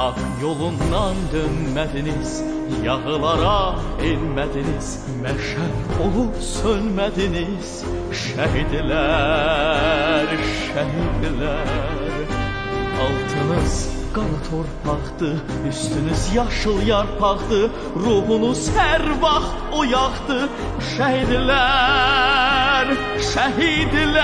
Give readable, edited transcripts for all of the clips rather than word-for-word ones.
hak yolundan dönmediniz, yağılara inmediniz, meşem olup sönmediniz. Şehitler, şehitler, altınız qara torpaqdı, üstünüz yaşıl yarpaqdı, ruhunuz hər vaxt oyaqdı. Şəhidlər, şəhidlər.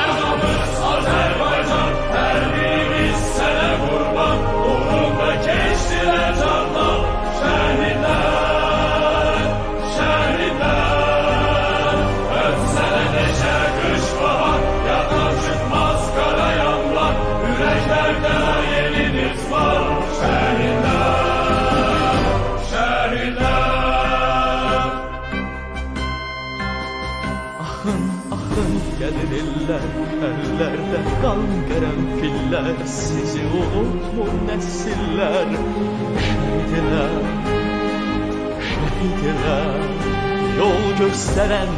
Atamız Azərbaycan, hər birimiz sənə qurban, uğrunda keçdilər canlar. Şəhidlər, şəhidlər, ötsənə neçə qış bahar, yaddan çıxmaz qarayanlar, ürəklərdə yeni nefs var. Şəhidlər, şəhidlər. Axın, axın gəlir ellər, əllərdə qan qərənfillər, sizi unutmur nəsillər. Şəhidlər, şəhidlər, yol göstərən